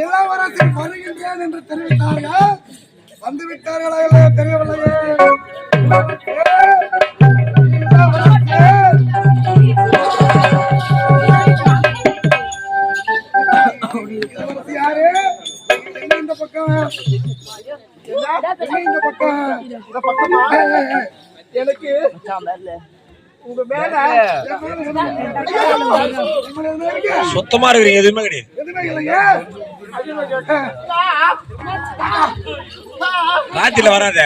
இளவரசர் வருகின்றேன் என்று தெரிவித்தார்கள். வந்து விட்டார்களா இல்லையா தெரியவில்லையே. யாரு இந்த பக்கம் இந்த பக்கம் எனக்கு உங்க மேல சுத்தமா இருக்கிறீங்க. எதுவுமே கிடையாது. ராத்திரில வராத.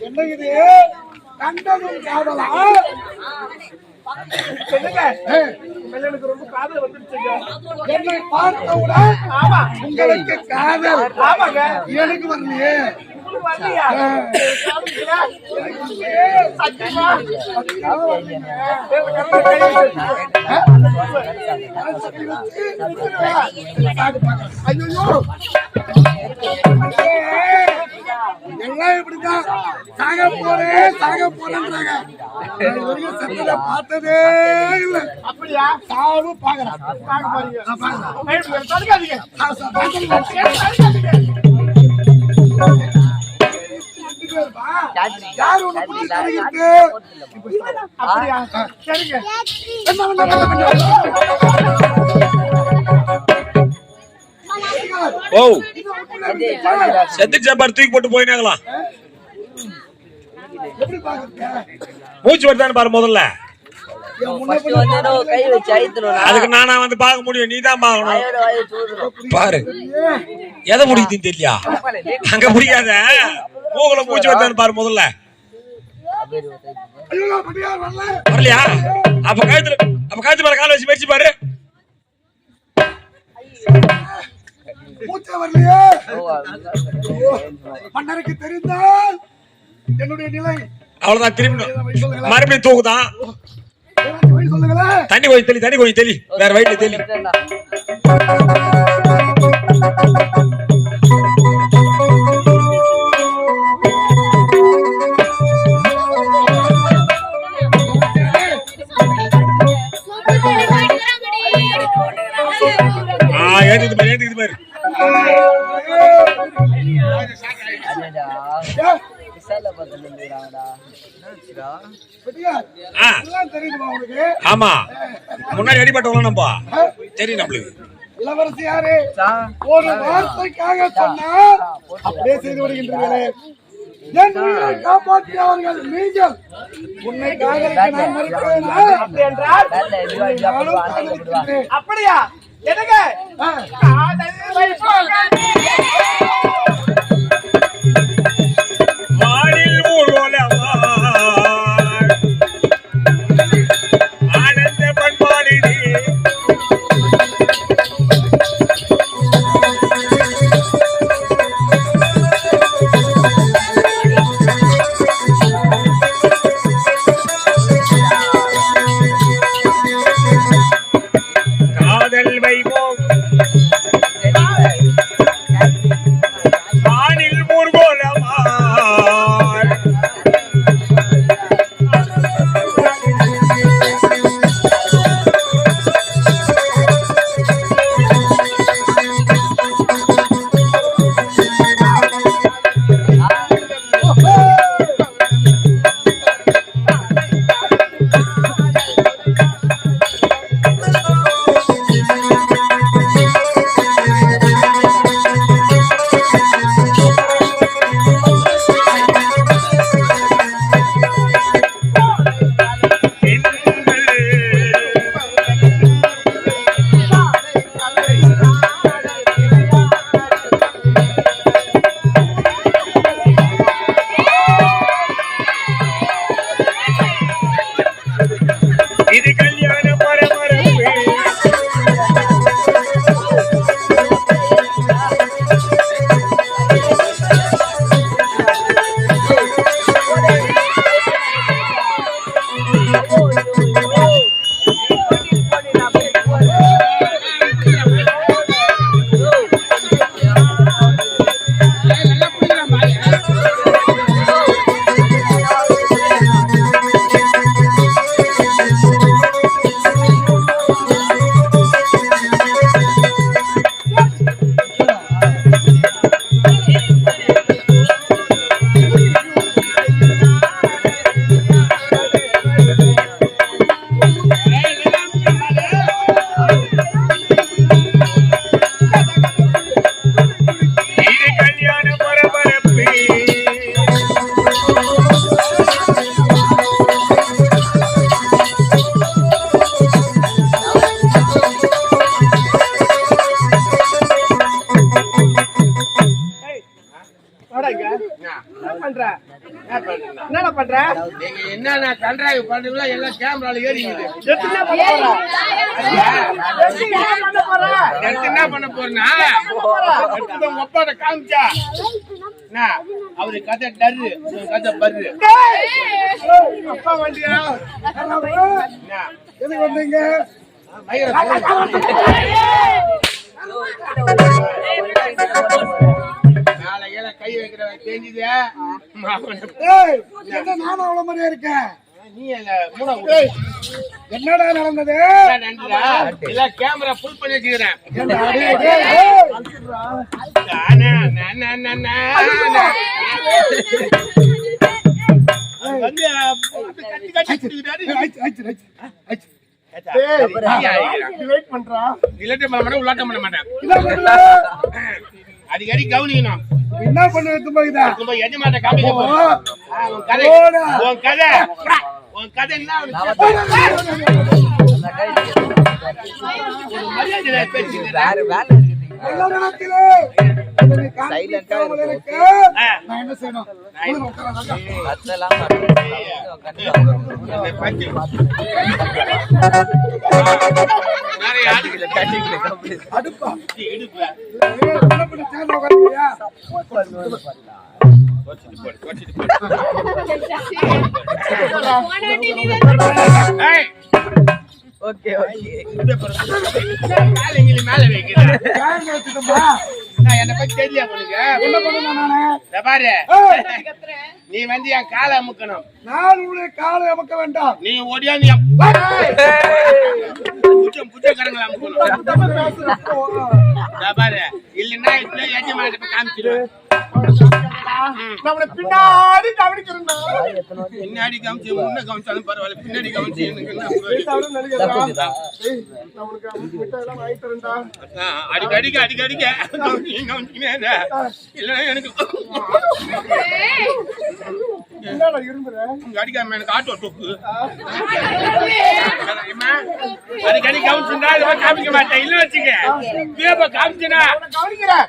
என்ன இது கண்டதும் காதலா? எனக்கு ரொம்ப காதல் வந்துருச்சுங்க. என்னை பார்த்தவுடன் உங்களுக்கு காதல் எனக்கு வரலையே. எல்லாம் இப்படிதான் சாக போறேன்றாங்க. சத்தில பார்த்ததே இல்ல. அப்படியா? சாவு பாக்குறேன். செத்து சாப்பாடு தூக்கி போட்டு போயினாங்களாம். மூச்சு வருதான்னு பாரு. முதல்ல அதுக்கு நானா வந்து பார்க்க முடியும். நீதான் பார்க்கணும். பாரு எதை முடிக்குதுன்னு தெரியலையா? அங்க முடியாத மூக்குல மூச்சு வருதான்னு பாரு. முதல்ல வரலையா? அப்ப கழுத்து மேல கால வச்சு மறிச்சு பாரு. மூச்சை வரலையே. மன்னருக்கு தெரிந்தால் என்னுடைய நிலை அவ்வளவுதான். திரும்பி மறுபடியும் தூக்குதான். தண்ணி கொஞ்சம் தெளி. வேற வயிற்றுல தெளி. ஏத்துக்குது பாரு. ஆமா முன்னாடி அடிபட்டவங்க நம்ம தெரியும் நம்மளுக்கு. இளவரசி யாரு? ஒரு வார்த்தைக்காக சொன்னா அப்படியே செய்து வருகின்றீர்களே. என் உயிரை காப்பாற்றியவர்கள் நீங்கள். உன்னை காதலிக்க நான் மறுக்கிறேன் என்றால் அப்படியா? எனக்கு காதல் வைபோம் பண்ற? என்னடா பண்ற? நீங்க என்னென்ன கன்றாவி பண்றீங்களோ எல்லாம் கேமரால ஏறிக்குது. என்ன பண்ண போற? என்ன பண்ண போறேன்னா உங்க அப்பாட்ட காமிச்சா என்ன அவரு கதை டர்ரு கதை பர்ரு. அப்பா வண்டியா? எதுக்கு வந்தீங்க? நாளைக்கு கை வைக்கிறவன் தெரிஞ்சுது. ஏய், என்ன நானும் அவ்வளவு மாதிரியா இருக்கேன்? நீ மூணாவது என்னடா நடந்தது? எல்லாம் கேமரா ஃபுல் பண்ணி வச்சுக்கிறேன். ஏண்டா, டேய், டேய், டேய். வந்து கட்டி கட்டி ஆயிச்சு, ஆயிச்சு, ஆயிச்சு, ஆயிச்சு. வெயிட் பண்றா. இல்லாட்டம் பண்ண மாட்டேன் உள்ளாட்டம் பண்ண மாட்டேன். என்ன பண்ணல? அடிக்கடி கவனிக்கணும். என்ன பண்ண எடுத்து போகுதா? ரொம்ப எஜமாட்ட காமிக்க போறேன். உன் கதை உன் கதை உன் கதை என்ன மரியாதை பேசுகிறேன். எல்லா நேரத்திலே இதை நீ காண்பிக்காமல் இருக்க, நான் என்ன செய்யணும்? உள்ள உட்காராதா? அடுப்பா? என்ன பண்ணி சேர்ந்து உட்காருக்கிறியா? மேல வைக்கிறேன். ஏன் வச்சுட்டோமா? நான் என்னை பத்தி தெரியல உங்களுக்கு. என்ன பண்ணணும் நானு? இதை பாரு ஏய், நீ வந்து என் காலை அமுக்கணும். நான் உன்னுடைய காலை அமக்க வேண்டாம். நீ ஓடியா நீ புத்தகரங்களை அமுக்கணும். இதை பாரு இல்லைன்னா இப்ப எஜமாட்ட போய் காமிச்சிரு. நம்மள பின்னாடி கவனிக்கிறா. பின்னாடி காமிச்சு முன்ன காமிச்சாலும் பரவாயில்ல, பின்னாடி காமிச்சு எனக்கு என்ன அடிக்கடிக்க அடிக்கடிக்க இல்லைன்னா எனக்கு அடிக்காம எனக்கு ஆட்டோ டொக்கு அடிக்கடி கவனிச்சுடா காமிக்க மாட்டேன். இல்ல வச்சுக்க காமிச்சுனா கவனிக்கிறேன்.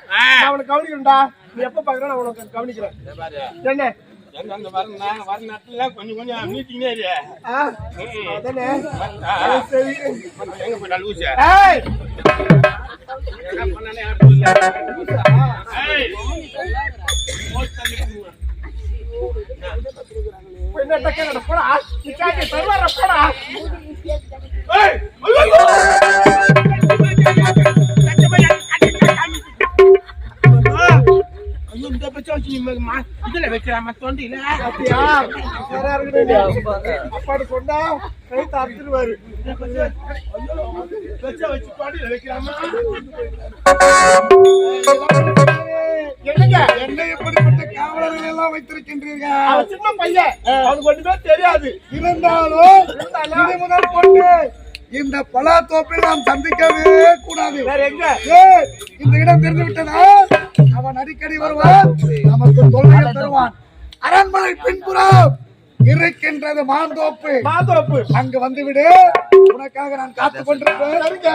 அவனுக்கு கவனிக்கிறா. நீ எப்ப பாக்குற நான் உனக்கு கவனிக்கிறேன். என்ன வர நேரத்துல கொஞ்சம் கொஞ்சம் மீட்டிங்கே இரு. அதானே சரி. எங்க போயிட்டா லூசு ஏய் என்ன பண்ணானே யாரும் இல்ல. ஏய் என்ன டக்கேல போடா. நீ காக்கே சர்வர போடா. ஏய் ஐயோ இந்த பச்சை வச்சு இதுல வைக்கிறாம தொண்டில அப்படியா? சரா இருக்குது. அப்பாடு சொன்னா கை தாத்துருவாரு. பச்சை வச்சு தொண்டில வைக்கிறாம என்னங்க என்ன எப்படிப்பட்ட காவலர்கள் எல்லாம் வைத்திருக்கின்றீர்கள்? அவன் சின்ன பையன். அவனுக்கு ஒண்ணுமே தெரியாது. இருந்தாலும் இது முதல் கொண்டு இந்த பலாத்தோப்பில் நாம் சந்திக்கவே கூடாது. வேற எங்க? ஏய், இந்த இடம் தெரிந்து விட்டதா? அவன் அடிக்கடி வருவான், நமக்கு தொல்லையை தருவான். அரண்மனை பின்புறம் இருக்கின்றது மாந்தோப்பு. மாதோப்பு. அங்கு வந்துவிடு, உனக்காக நான் காத்துக் கொண்டிருப்பேன். சரிங்க.